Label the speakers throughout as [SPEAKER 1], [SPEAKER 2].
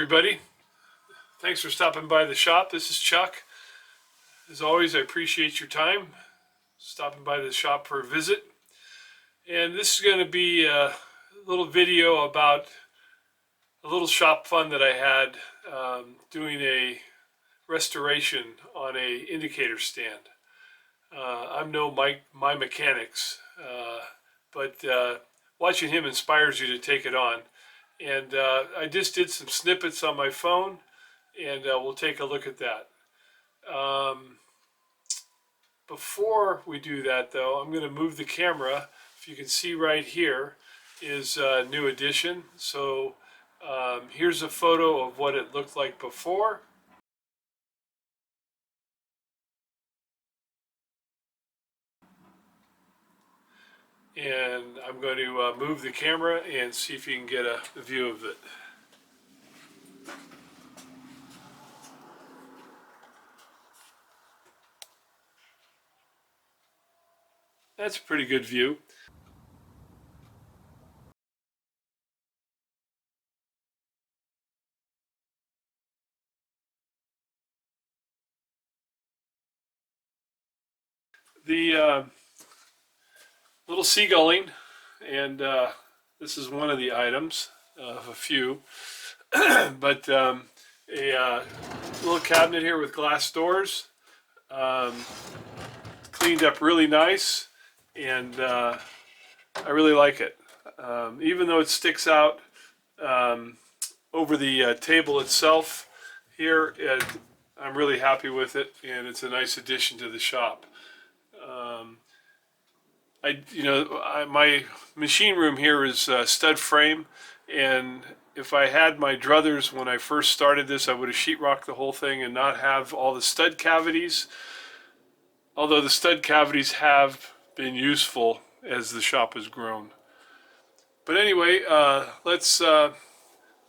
[SPEAKER 1] everybody. Thanks for stopping by the shop. This is Chuck. As always, I appreciate your time stopping by the shop for a visit. And this is going to be a little video about a little shop fun that I had doing a restoration on a indicator stand. I'm no my mechanics, but watching him inspires you to take it on. And I just did some snippets on my phone, and we'll take a look at that. Before we do that, though, I'm going to move the camera. If you can see right here is a new addition. So here's a photo of what it looked like before. And I'm going to move the camera and see if you can get a view of it. That's a pretty good view. The little seagulling, and this is one of the items of a few, but a little cabinet here with glass doors, cleaned up really nice, and I really like it. Even though it sticks out over the table itself here, I'm really happy with it, and it's a nice addition to the shop. My machine room here is stud frame, and if I had my druthers when I first started this, I would have sheetrocked the whole thing and not have all the stud cavities. Although the stud cavities have been useful as the shop has grown. But anyway, let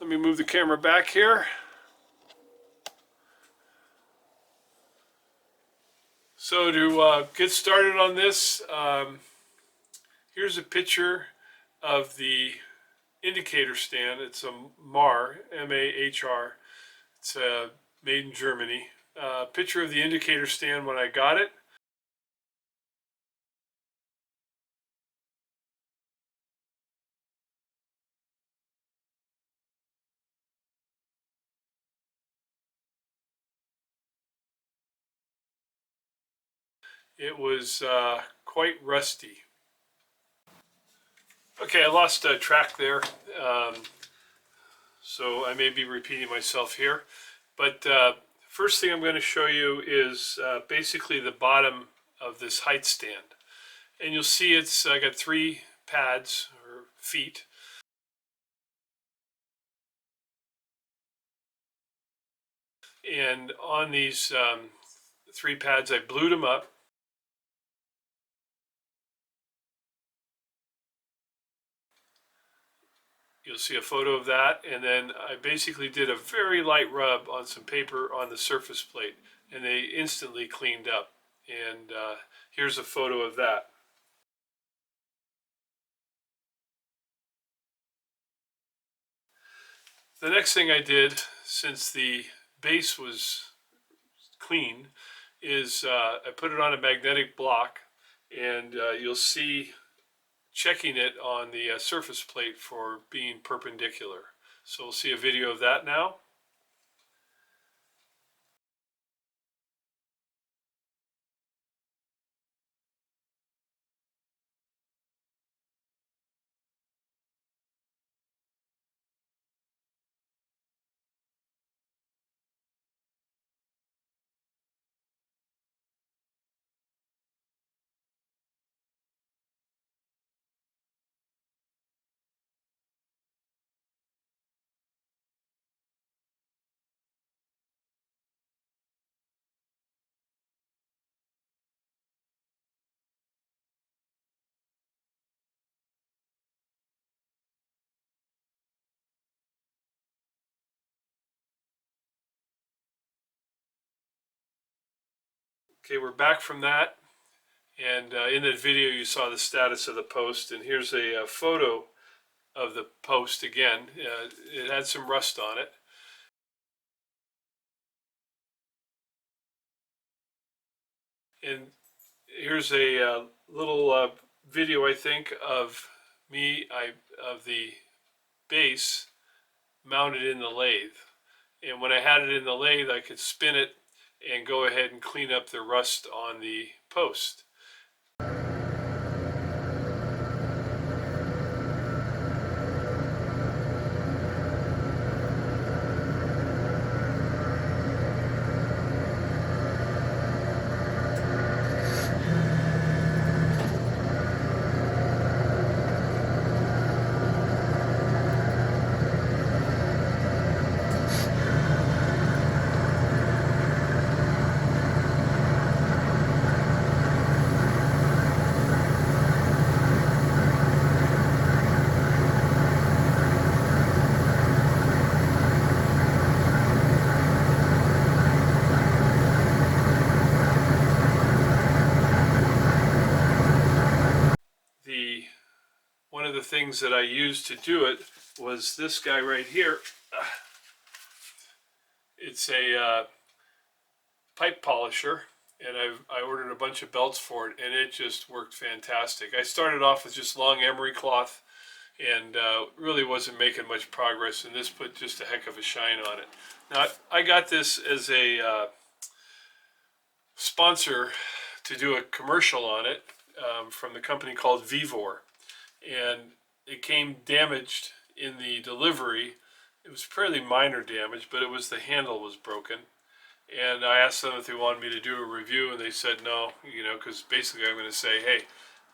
[SPEAKER 1] me move the camera back here. So to get started on this, here's a picture of the indicator stand. It's a Mahr, M-A-H-R. It's made in Germany. Picture of the indicator stand when I got it. It was quite rusty. Okay, I lost track there, so I may be repeating myself here. But first thing I'm going to show you is basically the bottom of this height stand. And you'll see it's got 3 pads or feet. And on these 3 pads, I blued them up. You'll see a photo of that, and then I basically did a very light rub on some paper on the surface plate, and they instantly cleaned up. And here's a photo of that. The next thing I did, since the base was clean, is I put it on a magnetic block, and you'll see checking it on the surface plate for being perpendicular. So we'll see a video of that now. Okay, we're back from that, and in that video you saw the status of the post, and here's a photo of the post again. It had some rust on it, And here's a little video, I think, of of the base mounted in the lathe. And when I had it in the lathe, I could spin it and go ahead and clean up the rust on the post. One of the things that I used to do it was this guy right here. It's a pipe polisher, and I ordered a bunch of belts for it, and it just worked fantastic. I started off with just long emery cloth, and really wasn't making much progress, and this put just a heck of a shine on it. Now, I got this as a sponsor to do a commercial on it from the company called Vivor, and it came damaged in the delivery. It was fairly minor damage, but it was the handle was broken. And I asked them if they wanted me to do a review, and they said no, you know, because basically I'm going to say, hey,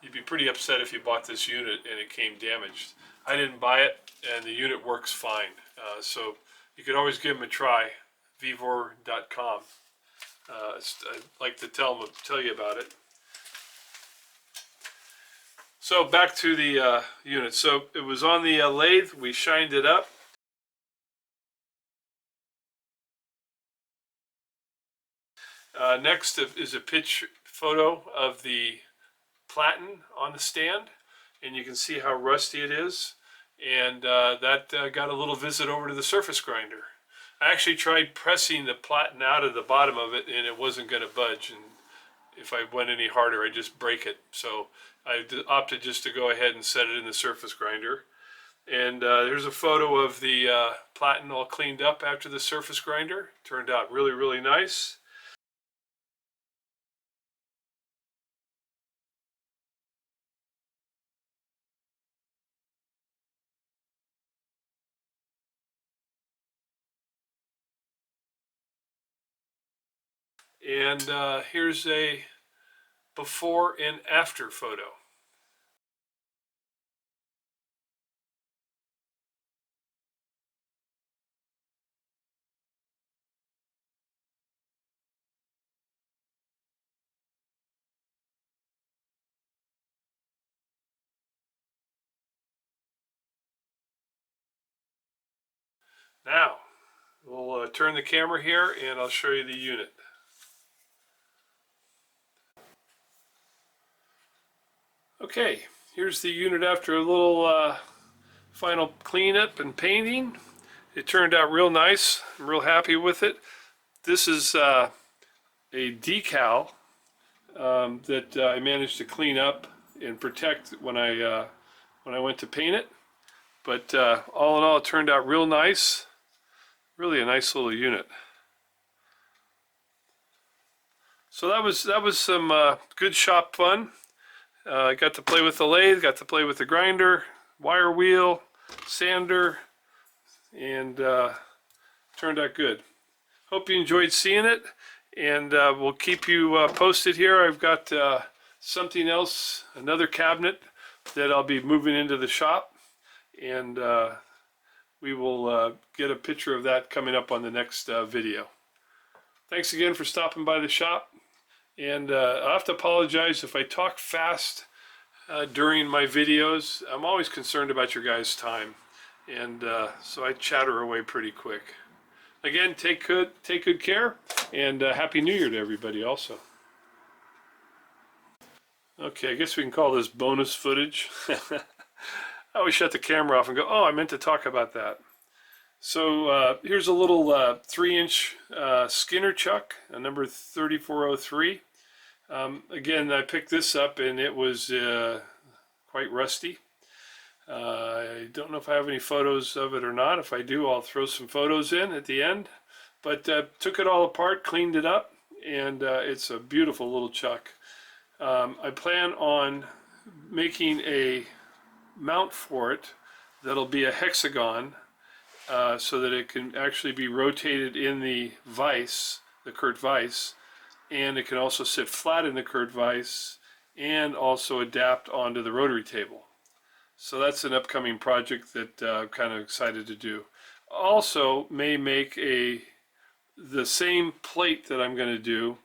[SPEAKER 1] you'd be pretty upset if you bought this unit and it came damaged. I didn't buy it, and the unit works fine. So you could always give them a try, vivor.com. I'd like to tell you about it. So back to the unit. So it was on the lathe. We shined it up. Next is a pitch photo of the platen on the stand, and you can see how rusty it is. And that got a little visit over to the surface grinder. I actually tried pressing the platen out of the bottom of it, and it wasn't going to budge. And if I went any harder, I'd just break it. So I opted just to go ahead and set it in the surface grinder. And there's a photo of the platen all cleaned up after the surface grinder. Turned out really, really nice. And here's a before and after photo. Now, we'll turn the camera here and I'll show you the unit. Okay, here's the unit after a little final cleanup and painting. It turned out real nice. I'm real happy with it. This is a decal that I managed to clean up and protect when I went to paint it. But all in all, it turned out real nice. Really a nice little unit. So that was some good shop fun. I got to play with the lathe, got to play with the grinder, wire wheel, sander, and turned out good. Hope you enjoyed seeing it, and we'll keep you posted here. I've got something else, another cabinet that I'll be moving into the shop, and we will get a picture of that coming up on the next video. Thanks again for stopping by the shop, and I'll have to apologize if I talk fast during my videos. I'm always concerned about your guys' time, and so I chatter away pretty quick. Again, take good care, and Happy New Year to everybody also. Okay, I guess we can call this bonus footage. I always shut the camera off and go, oh, I meant to talk about that. So here's a little 3-inch Skinner chuck, a number 3403. Again, I picked this up and it was quite rusty. I don't know if I have any photos of it or not. If I do, I'll throw some photos in at the end. But took it all apart, cleaned it up, and it's a beautiful little chuck. I plan on making a mount for it that'll be a hexagon, so that it can actually be rotated in the vise, the Kurt vise, and it can also sit flat in the Kurt vise and also adapt onto the rotary table. So that's an upcoming project that I'm kind of excited to do. Also may make the same plate that I'm going to do,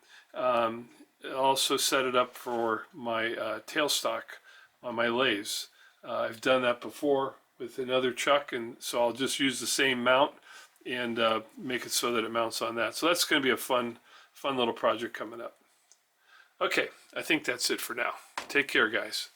[SPEAKER 1] also set it up for my tailstock on my lathes. I've done that before with another chuck, and so I'll just use the same mount and make it so that it mounts on that. So that's going to be a fun little project coming up. Okay, I think that's it for now. Take care, guys.